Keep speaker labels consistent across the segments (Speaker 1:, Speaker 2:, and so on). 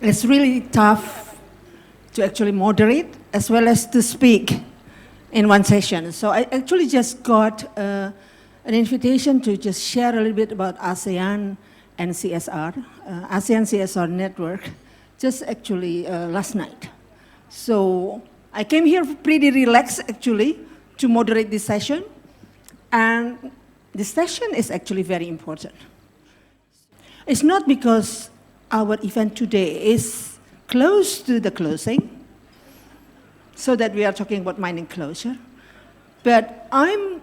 Speaker 1: It's really tough to actually moderate as well as to speak in one session. So I actually just got an invitation to just share a little bit about ASEAN and CSR, ASEAN CSR network, just actually last night. So I came here pretty relaxed actually to moderate this session. And this session is actually very important. It's not because our event today is close to the closing, so that we are talking about mining closure, but I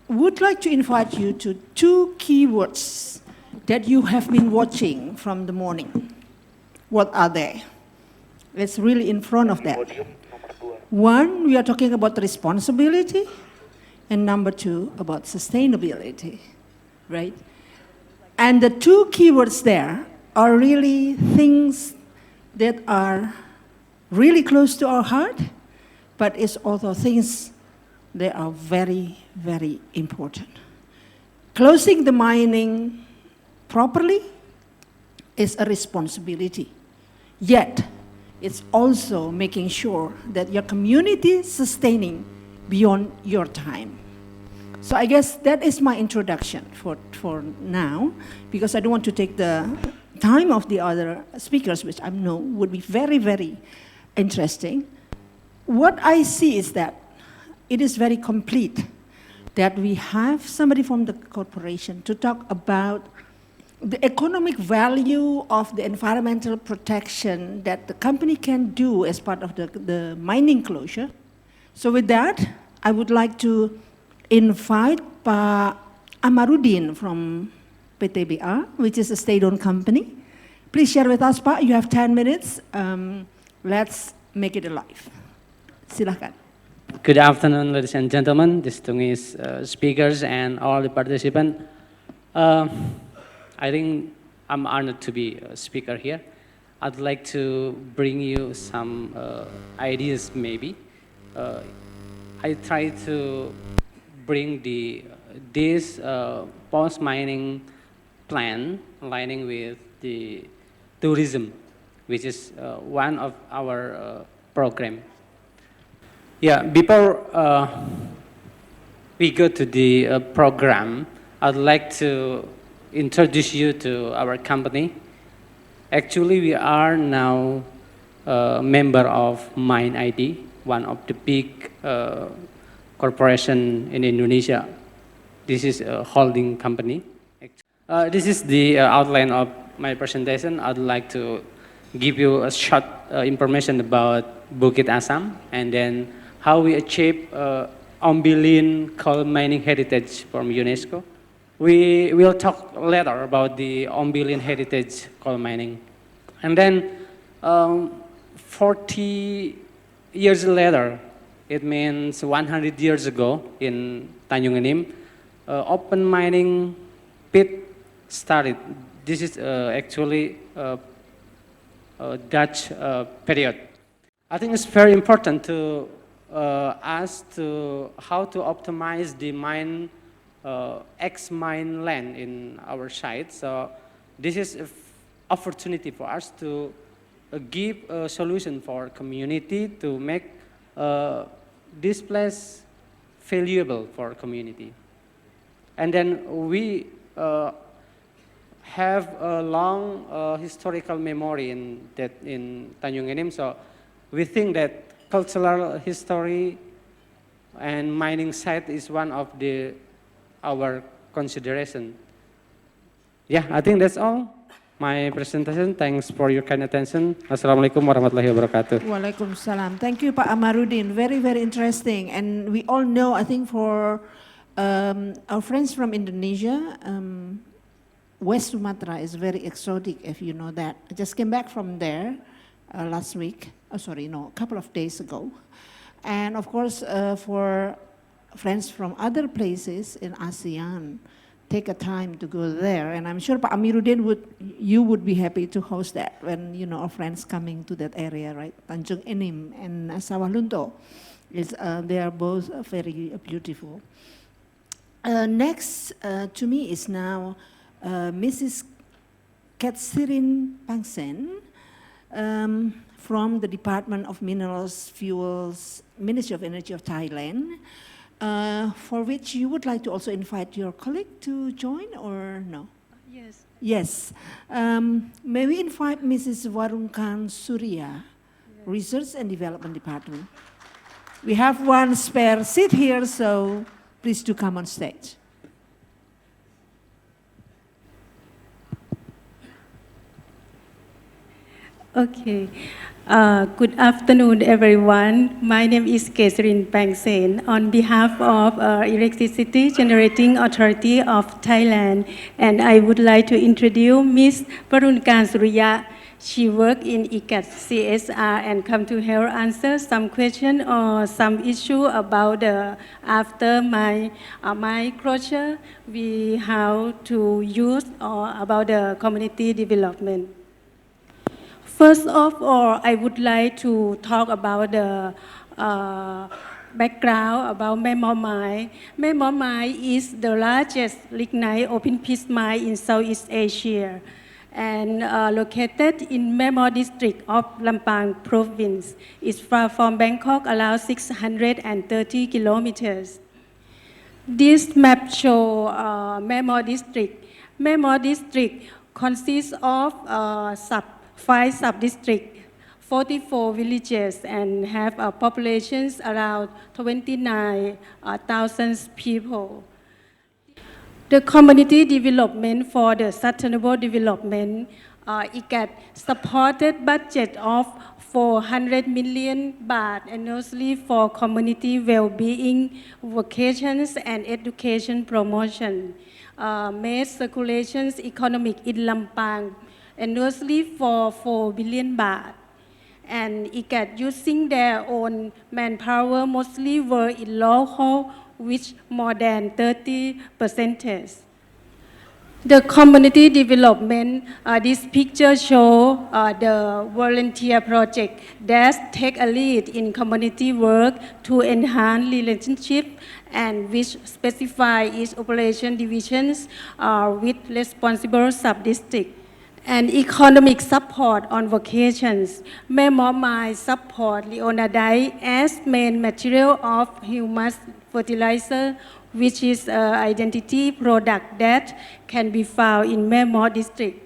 Speaker 1: would like to invite you to two keywords that you have been watching from the morning. What are they? It's really in front of that. One, we are talking about responsibility, and number two, about sustainability, right? And the two keywords there are really things that are really close to our heart, but it's also things that are very, very important. Closing the mining properly is a responsibility, yet it's also making sure that your community is sustaining beyond your time. So I guess that is my introduction for now, because I don't want to take the time of the other speakers, which I know would be very, very interesting. What I see is that it is very complete that we have somebody from the corporation to talk about the economic value of the environmental protection that the company can do as part of the mining closure. So with that, I would like to invite Pak Amarudin from PTBA, which is a state-owned company. Please share with us, Pak. You have 10 minutes. Let's make it alive. Silahkan.
Speaker 2: Good afternoon, ladies and gentlemen, distinguished speakers and all the participants. I think I'm honored to be a speaker here. I'd like to bring you some ideas, maybe. I try to bring this post-mining plan aligning with the tourism, which is one of our program. Yeah, before we go to the program, I'd like to introduce you to our company. Actually, we are now a member of Mine ID, one of the big corporation in Indonesia. This is a holding company. This is the outline of my presentation. I'd like to give you a short information about Bukit Asam, and then how we achieve Ombilin coal mining heritage from UNESCO. We will talk later about the Ombilin heritage coal mining. And then 40 years later, it means 100 years ago in Tanjung Enim, open mining pit started. This is actually a Dutch period. I think it's very important to us to how to optimize the mine ex-mine land in our site. So this is an opportunity for us to give a solution for community to make this place valuable for community. And then we have a long historical memory in Tanjung Enim. So we think that cultural history and mining site is one of our consideration. Yeah, I think that's all. My presentation. Thanks for your kind attention. Assalamualaikum warahmatullahi wabarakatuh.
Speaker 1: Waalaikumsalam. Thank you, Pak Amarudin. Very, very interesting. And we all know, I think for our friends from Indonesia, West Sumatra is very exotic, if you know that. I just came back from there last week. A couple of days ago. And of course, for friends from other places in ASEAN, take a time to go there. And I'm sure Pak Amirudin would be happy to host that when, our friends coming to that area, right? Tanjung Enim and Sawah Lunto. They are both very beautiful. Next to me is now Mrs. Katsirin Pangsen. from the Department of Minerals, Fuels, Ministry of Energy of Thailand, for which you would like to also invite your colleague to join, or no?
Speaker 3: Yes.
Speaker 1: Yes. May we invite Mrs. Warungkan Surya, Research and Development Department. We have one spare seat here, so please do come on stage.
Speaker 3: Okay. Good afternoon, everyone. My name is Kesrin Pangsen on behalf of Electricity Generating Authority of Thailand, and I would like to introduce Ms. Varunkan Surya. She worked in ICAT CSR and come to help answer some question or some issue about after my closure, we how to use or about the community development. First of all, I would like to talk about the background about Memo Mine. Memo Mine is the largest lignite open pit mine in Southeast Asia and located in Memo district of Lampang province. It's far from Bangkok, around 630 kilometers. This map shows Memo district. Memo district consists of 5 sub-districts, 44 villages, and have populations around 29,000 people. The community development for the sustainable development, ICAT supported budget of 400 million baht annually for community well-being, vocations, and education promotion. Made circulations economic in Lampang annually for 4 billion baht. And ICAT using their own manpower mostly work in local, which more than 30%. The community development, this picture shows the volunteer project that take a lead in community work to enhance relationship and which specify its operation divisions with responsible sub-district. And economic support on vocations. Memo Mine support leonardite as main material of humus fertilizer, which is an identity product that can be found in Memo district.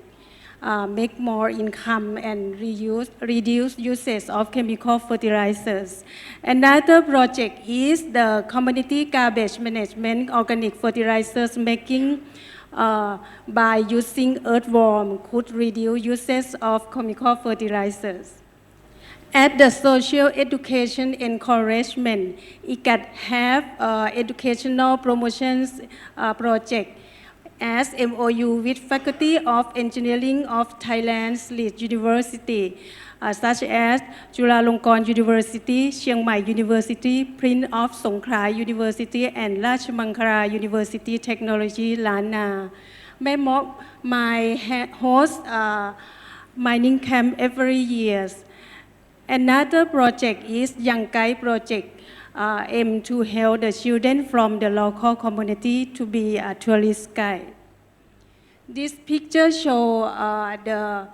Speaker 3: Make more income and reduce usage of chemical fertilizers. Another project is the community garbage management organic fertilizers making by using earthworm could reduce usage of chemical fertilizers. At the social education encouragement, ICAT have educational promotions project as MOU with Faculty of Engineering of Thailand's lead university, such as Chulalongkorn University, Chiang Mai University, Prince of Songkhla University, and Rajamankara University Technology, Lana. Memo Mine hosts mining camp every year. Another project is Young Guide project, aim to help the children from the local community to be a tourist guide. This picture shows the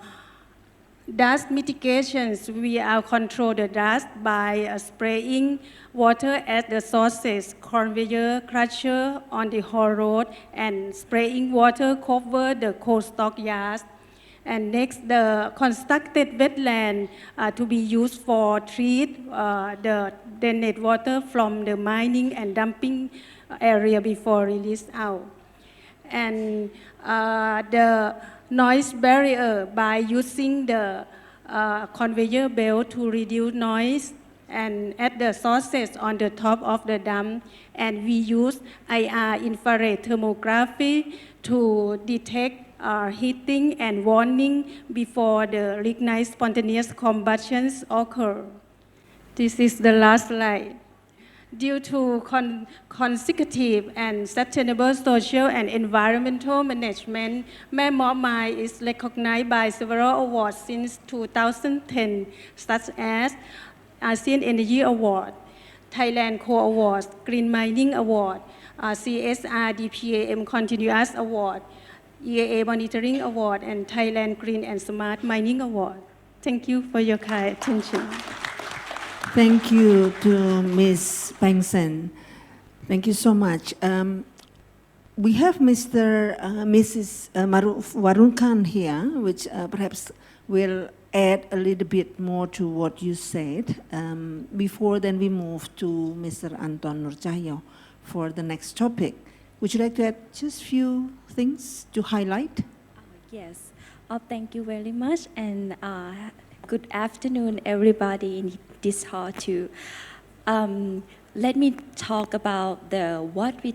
Speaker 3: dust mitigations. We control the dust by spraying water at the sources, conveyor crusher on the whole road, and spraying water cover the coal stock yards. And next, the constructed wetland to be used for treat the drainage water from the mining and dumping area before release out. And the noise barrier by using the conveyor belt to reduce noise and at the sources on the top of the dam. And we use IR infrared thermography to detect heating and warning before the lignite spontaneous combustions occur. This is the last slide. Due to consecutive and sustainable social and environmental management, Memo Mine is recognized by several awards since 2010, such as ASEAN Energy Award, Thailand Core Awards, Green Mining Award, CSR DPAM Continuous Award, EAA Monitoring Award, and Thailand Green and Smart Mining Award. Thank you for your kind attention.
Speaker 1: Thank you to Ms. Pengsen. Thank you so much. We have Mrs. Maruf Warunkan here, which perhaps will add a little bit more to what you said. Before then we move to Mr. Anton Nurcahyo for the next topic. Would you like to add just a few things to highlight?
Speaker 4: Yes. Thank you very much, and good afternoon, everybody in this hall too. Let me talk about what we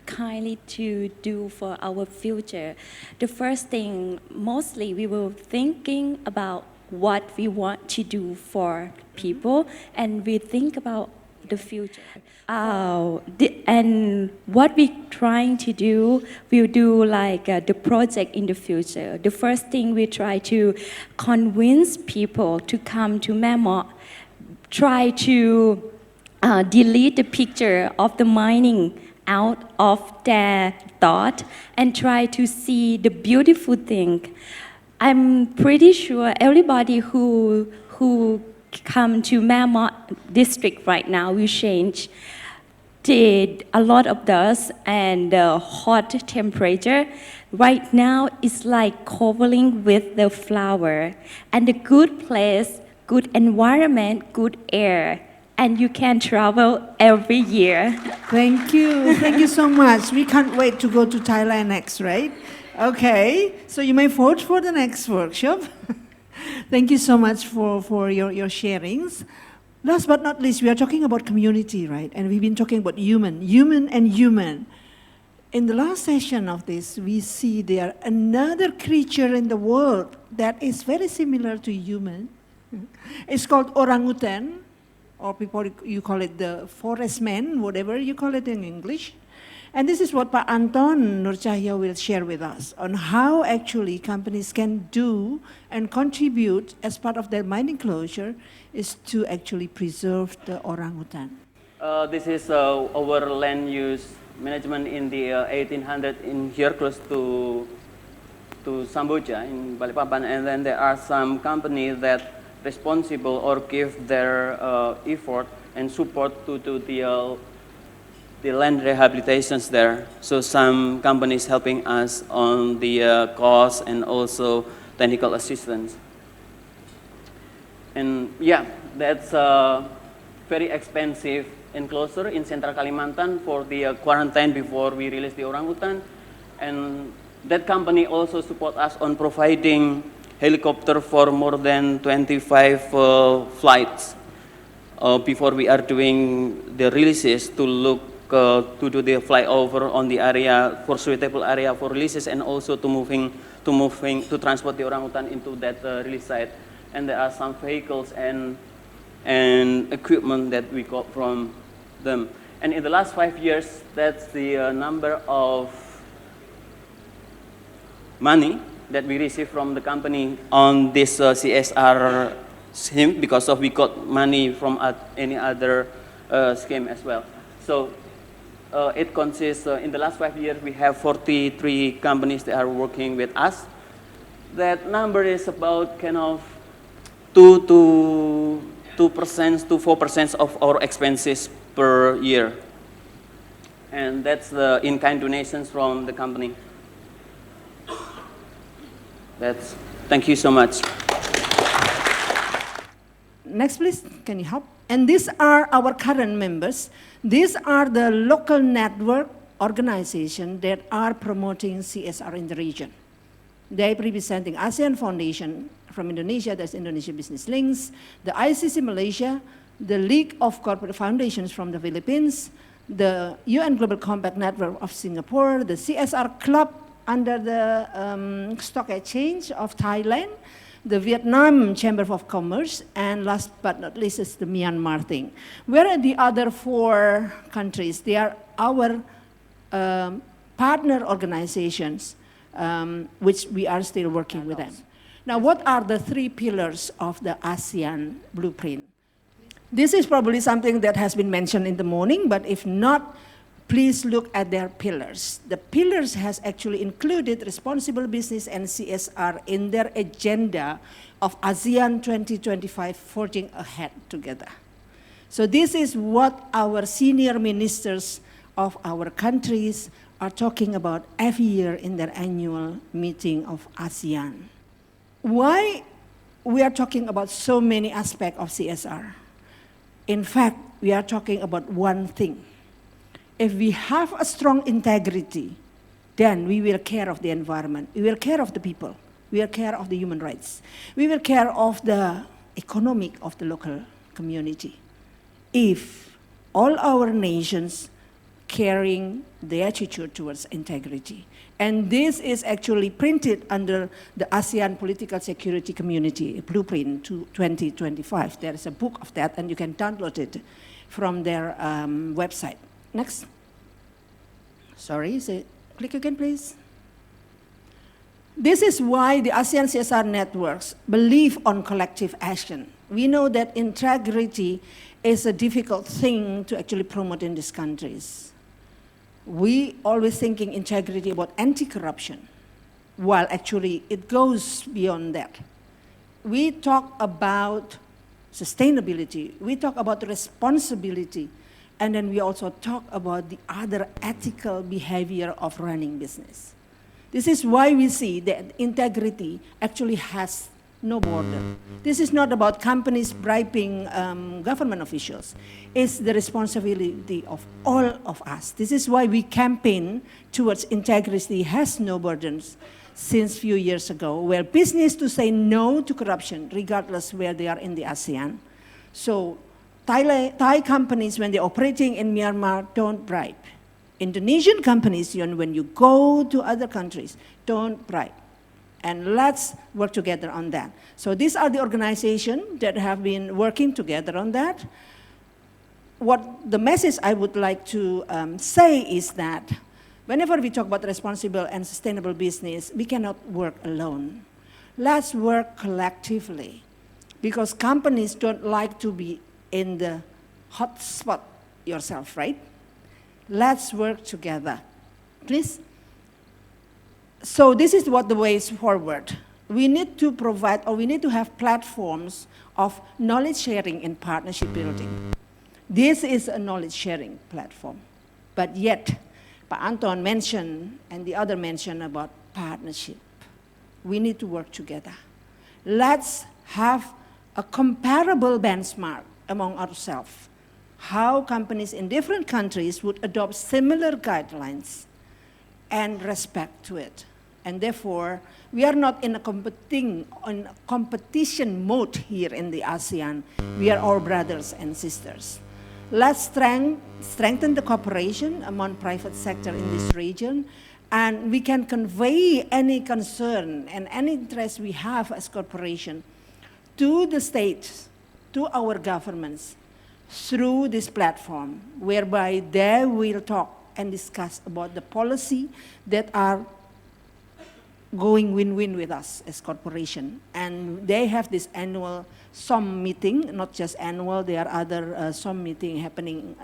Speaker 4: kindly to do for our future. The first thing, mostly we were thinking about what we want to do for people, and we think about the future. And what we're trying to do, we'll do like the project in the future. The first thing we try to convince people to come to Myanmar, try to delete the picture of the mining out of their thought and try to see the beautiful thing. I'm pretty sure everybody who come to Myanmar district right now will change. A lot of dust and hot temperature. Right now it's like covering with the flower and the good place, good environment, good air, and you can travel every year.
Speaker 1: Thank you so much. We can't wait to go to Thailand next, right? Okay, so you may vote for the next workshop. Thank you so much for your sharings. Last but not least, we are talking about community, right? And we've been talking about human and human. In the last session of this, we see there another creature in the world that is very similar to human. It's called orangutan, or people, you call it the forest man, whatever you call it in English. And this is what Pak Anton Nurcahyo will share with us on how actually companies can do and contribute as part of their mining closure is to actually preserve the orangutan.
Speaker 5: This is our land use management in the 1800 in here close to Samboja in Balikpapan, and then there are some companies that responsible or give their effort and support to the land rehabilitations there. So some companies helping us on the cost and also technical assistance. And yeah, that's very expensive enclosure in Central Kalimantan for the quarantine before we release the orangutan. And that company also support us on providing helicopter for more than 25 flights before we are doing the releases to look to do the flyover on the area for suitable area for releases, and also to transport the orangutan into that release site. And there are some vehicles and equipment that we got from them. And in the last 5 years, that's the number of money that we receive from the company on this CSR scheme, because of we got money from any other scheme as well. So it consists, in the last 5 years, we have 43 companies that are working with us. That number is about kind of 2% to 4% of our expenses per year. And that's the in-kind donations from the company. Thank you so much.
Speaker 1: Next, please, can you help? And these are our current members. These are the local network organizations that are promoting CSR in the region. They are representing ASEAN Foundation from Indonesia, that's Indonesia Business Links, the ICC Malaysia, the League of Corporate Foundations from the Philippines, the UN Global Compact Network of Singapore, the CSR Club under the Stock Exchange of Thailand, the Vietnam Chamber of Commerce, and last but not least is the Myanmar thing. Where are the other 4 countries? They are our partner organizations, which we are still working with them. Now, what are the 3 pillars of the ASEAN blueprint? This is probably something that has been mentioned in the morning, but if not, please look at their pillars. The pillars has actually included responsible business and CSR in their agenda of ASEAN 2025 forging ahead together. So this is what our senior ministers of our countries are talking about every year in their annual meeting of ASEAN. Why we are talking about so many aspects of CSR? In fact, we are talking about one thing. If we have a strong integrity, then we will care of the environment, we will care of the people, we will care of the human rights, we will care of the economic of the local community. If all our nations carrying the attitude towards integrity. And this is actually printed under the ASEAN Political Security Community Blueprint to 2025. There is a book of that, and you can download it from their website. Next. Sorry, click again, please. This is why the ASEAN CSR networks believe on collective action. We know that integrity is a difficult thing to actually promote in these countries. We always thinking integrity about anti-corruption, while actually it goes beyond that. We talk about sustainability, we talk about responsibility, and then we also talk about the other ethical behavior of running business. This is why we see that integrity actually has no border. This is not about companies bribing government officials. It's the responsibility of all of us. This is why we campaign towards integrity has no burdens since few years ago, where business to say no to corruption, regardless where they are in the ASEAN. So Thai companies, when they're operating in Myanmar, don't bribe. Indonesian companies, when you go to other countries, don't bribe. And let's work together on that. So these are the organizations that have been working together on that. What the message I would like to say is that whenever we talk about responsible and sustainable business, we cannot work alone. Let's work collectively, because companies don't like to be in the hot spot yourself, right? Let's work together, please. So this is what the ways forward. We need to provide, or we need to have platforms of knowledge sharing and partnership building. This is a knowledge sharing platform. But yet, Pak Anton mentioned, and the other mentioned about partnership. We need to work together. Let's have a comparable benchmark among ourselves. How companies in different countries would adopt similar guidelines and respect to it. And therefore, we are not in a competition mode here in the ASEAN. We are all brothers and sisters. Let's strengthen the cooperation among private sector in this region, and we can convey any concern and any interest we have as corporation to the states, to our governments, through this platform, whereby they will talk and discuss about the policy that are going win-win with us as corporation. And they have this annual SOM meeting, not just annual, there are other SOM meeting happening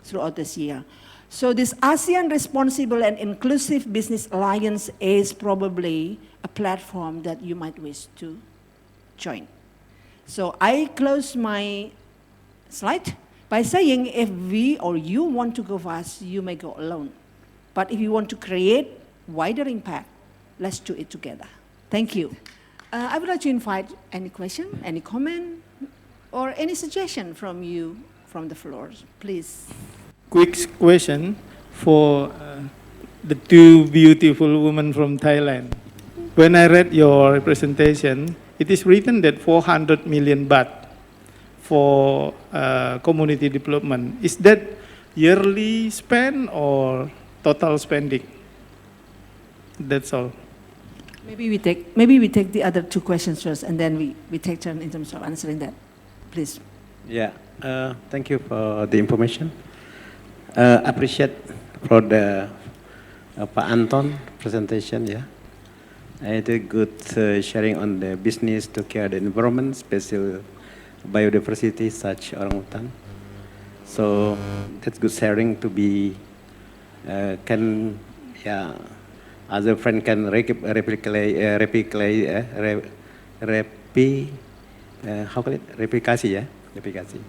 Speaker 1: throughout this year. So this ASEAN Responsible and Inclusive Business Alliance is probably a platform that you might wish to join. So I close my slide by saying if we or you want to go fast, you may go alone. But if you want to create wider impact, let's do it together. Thank you. I would like to invite any question, any comment, or any suggestion from you from the floor, please.
Speaker 6: Quick question for the two beautiful women from Thailand. When I read your presentation, it is written that 400 million baht for community development. Is that yearly spend or total spending? That's all.
Speaker 1: Maybe we take the other two questions first, and then we take turn in terms of answering that. Please.
Speaker 7: Yeah, thank you for the information. Appreciate for the Pak Anton presentation. Yeah, it a good sharing on the business to care the environment, special biodiversity such orangutan. So that's good sharing to be can, yeah, other friend can how call it, replicasi, yeah, replikasi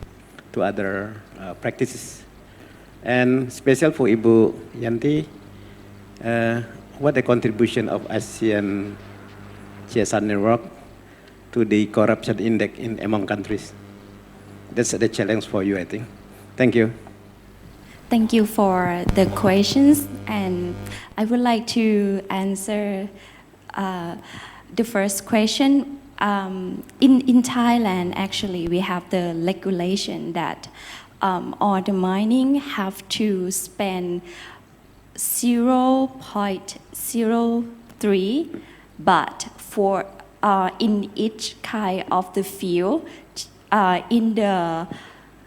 Speaker 7: to other practices. And special for Ibu Yanti, what the contribution of ASEAN CSR network to the corruption index in among countries? That's the challenge for you, I think. Thank you.
Speaker 4: Thank you for the questions, and I would like to answer the first question. In Thailand, actually, we have the regulation that all the mining have to spend 0.03 baht for in each kind of the field in the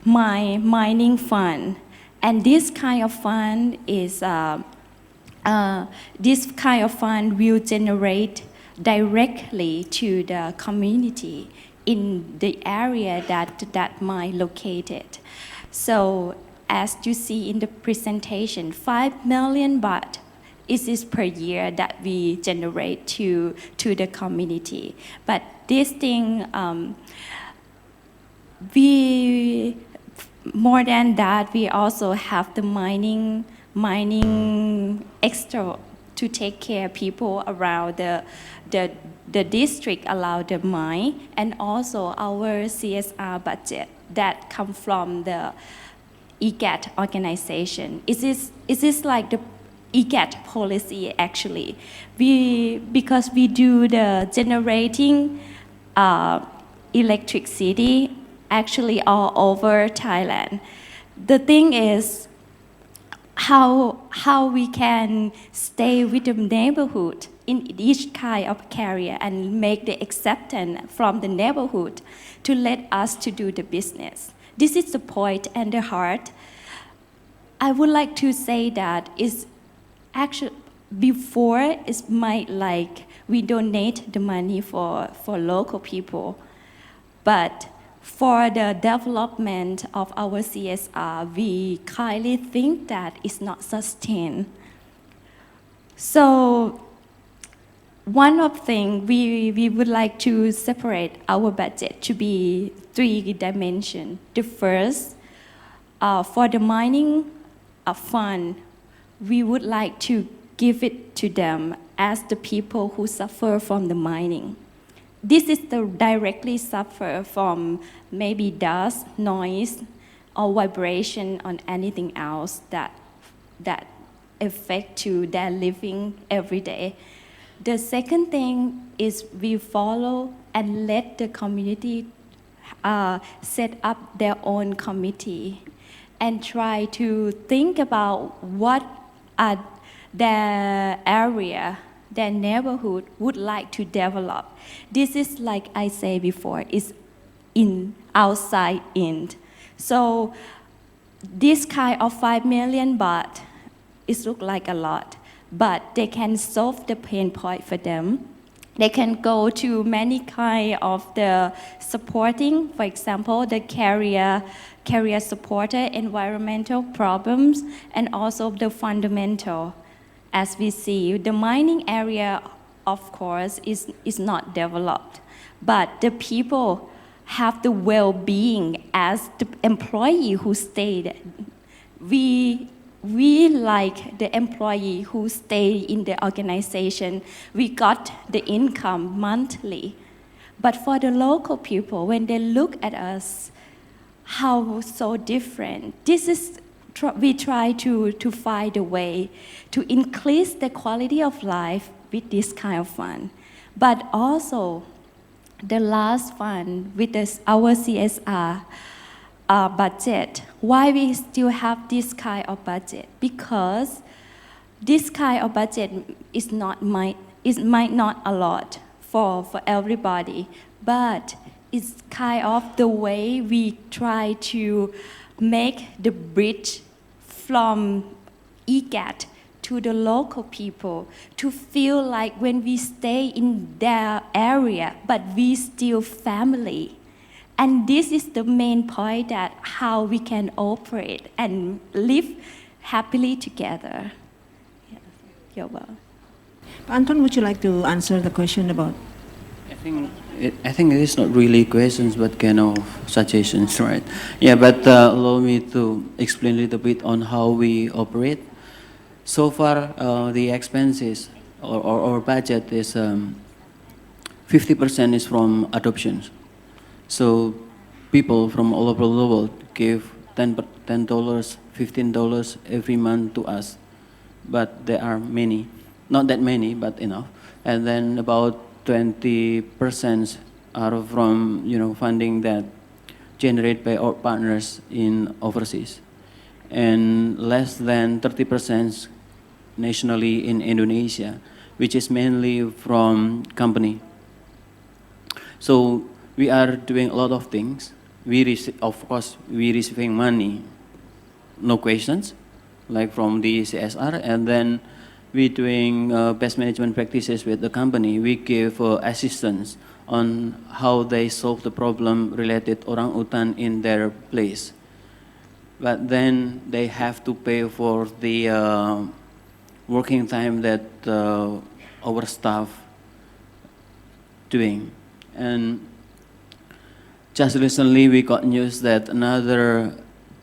Speaker 4: mining fund. And this kind of fund is will generate directly to the community in the area that mine located. So as you see in the presentation, 5 million baht is per year that we generate to the community. But this thing, more than that, we also have the mining extra to take care of people around the district around the mine, and also our CSR budget that come from the EGAT organization. Is this like the EGAT policy actually? Because we do the generating electricity actually all over Thailand. The thing is how we can stay with the neighborhood in each kind of career and make the acceptance from the neighborhood to let us to do the business. This is the point and the heart. I would like to say that is actually before it's might like we donate the money for local people, but for the development of our CSR, we kindly think that it's not sustained. So one of things we would like to separate our budget to be 3 dimensions. The first, for the mining fund, we would like to give it to them as the people who suffer from the mining. This is the directly suffer from maybe dust, noise, or vibration on anything else that affect to their living every day. The second thing is we follow and let the community set up their own committee and try to think about what their area, their neighborhood would like to develop. This is like I said before, is in outside in. So this kind of 5 million baht, it looks like a lot, but they can solve the pain point for them. They can go to many kind of the supporting, for example, the career supporter, environmental problems, and also the fundamental. As we see, the mining area, of course, is not developed, but the people have the well-being as the employee who stayed. We like the employee who stay in the organization. We got the income monthly. But for the local people, when they look at us, how so different. We try to find a way to increase the quality of life with this kind of fund. But also, the last fund with our CSR budget. Why we still have this kind of budget? Because this kind of budget might not a lot for everybody, but it's kind of the way we try to make the bridge from EGAT to the local people to feel like when we stay in their area, but we still family. And this is the main point that how we can operate and live happily together. together.
Speaker 1: Anton, would you like to answer the question about?
Speaker 8: I think it is not really questions, but kind of suggestions, right? Yeah, but allow me to explain a little bit on how we operate. So far, the expenses or our budget is 50% is from adoptions. So people from all over the world give $10, $15 every month to us. But there are many, not that many, but enough. And then about 20% are from funding that generated by our partners in overseas, and less than 30% nationally in Indonesia, which is mainly from company. So we are doing a lot of things. Of course, we receiving money, no questions, like from the CSR, and then we doing best management practices with the company. We give assistance on how they solve the problem related orangutan in their place. But then they have to pay for the working time that our staff doing. And just recently we got news that another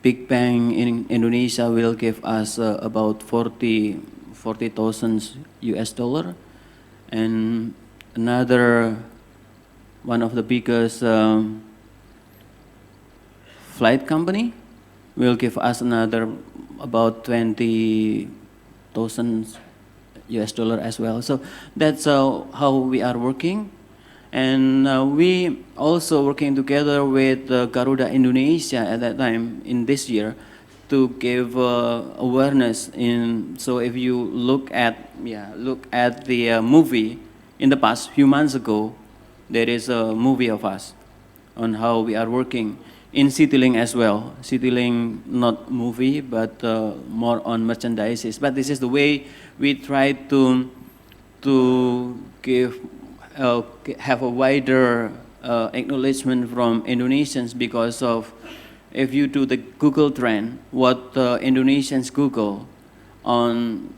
Speaker 8: big bank in Indonesia will give us about 40,000 US dollar, and another one of the biggest flight company will give us another about 20,000 US dollar as well. So that's how we are working. And we also working together with Garuda Indonesia at that time in this year to give awareness in. So if you look at the movie in the past few months ago, there is a movie of us on how we are working in CityLink as well. CityLink, not movie, but more on merchandises. But this is the way we try to give have a wider acknowledgement from Indonesians, because of, if you do the Google trend, what Indonesians Google on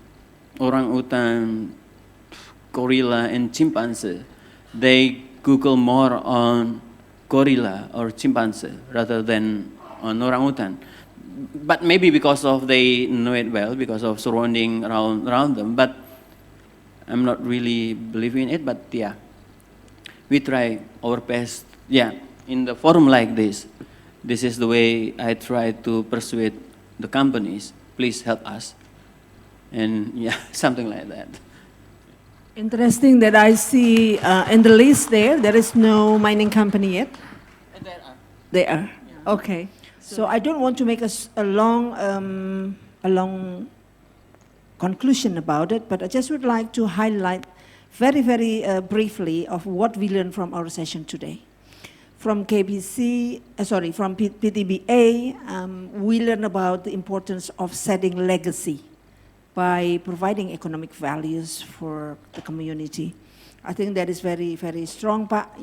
Speaker 8: orangutan, gorilla, and chimpanzee, they Google more on gorilla or chimpanzee rather than on orangutan. But maybe because of they know it well, because of surrounding around them. But I'm not really believing it. But yeah, we try our best. Yeah, in the forum like this. This is the way I try to persuade the companies, please help us. And yeah, something like that.
Speaker 1: Interesting that I see in the list there is no mining company yet. There are. Yeah. Okay. So I don't want to make a long conclusion about it, but I just would like to highlight very, very briefly of what we learned from our session today. From from PTBA, we learned about the importance of setting legacy by providing economic values for the community. I think that is very, very strong, but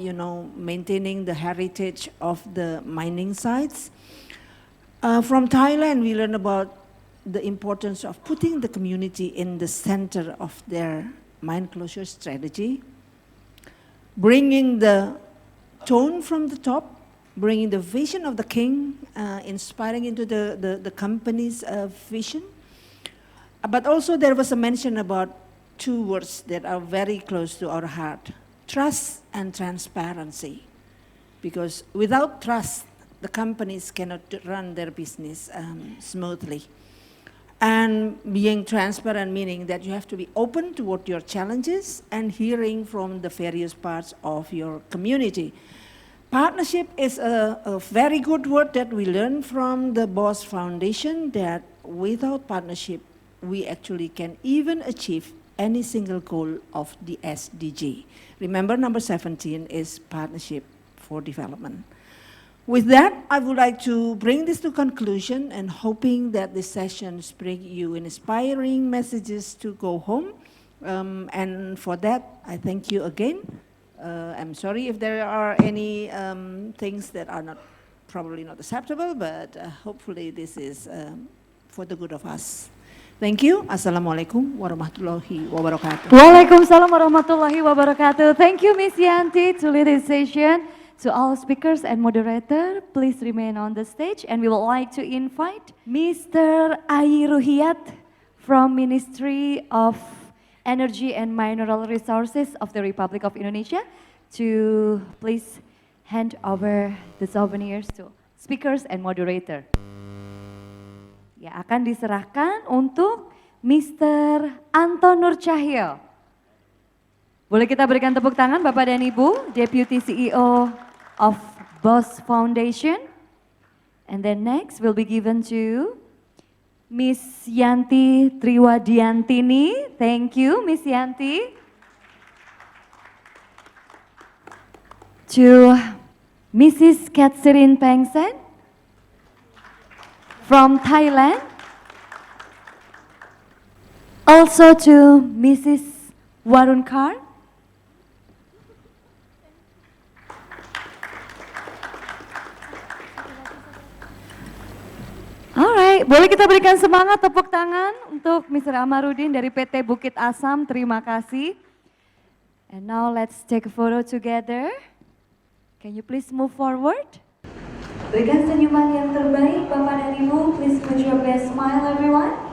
Speaker 1: maintaining the heritage of the mining sites. From Thailand, we learned about the importance of putting the community in the center of their mine closure strategy, bringing the tone from the top, bringing the vision of the king, inspiring into the company's vision. But also there was a mention about two words that are very close to our heart: trust and transparency. Because without trust, the companies cannot run their business smoothly. And being transparent meaning that you have to be open to what your challenges and hearing from the various parts of your community. Partnership is a very good word that we learned from the BOSS Foundation, that without partnership, we actually can even achieve any single goal of the SDG. Remember, number 17 is partnership for development. With that, I would like to bring this to conclusion and hoping that this session bring you inspiring messages to go home. And for that, I thank you again. I'm sorry if there are any things that are probably not acceptable, but hopefully this is for the good of us. Thank you. Assalamualaikum warahmatullahi wabarakatuh.
Speaker 9: Waalaikumsalam warahmatullahi wabarakatuh. Thank you, Miss Yanti, to lead this session. To all speakers and moderator, please remain on the stage, and we would like to invite Mr. Airuhiyat from Ministry of Energy and Mineral Resources of the Republic of Indonesia to please hand over the souvenirs to speakers and moderator. Ya, akan diserahkan untuk Mr. Anton Nur Cahyo. Boleh kita berikan tepuk tangan Bapak dan Ibu, Deputy CEO of BOSS Foundation. And then next will be given to Miss Yanti Triwadiantini. Thank you, Miss Yanti. To Mrs. Catherine Pengsen from Thailand. Also to Mrs. Warunkar. Alright, boleh kita berikan semangat tepuk tangan untuk Mr. Amarudin dari PT Bukit Asam, terima kasih. And now let's take a photo together. Can you please move forward? Berikan senyuman yang terbaik Bapak dan Ibu, please put your best smile everyone.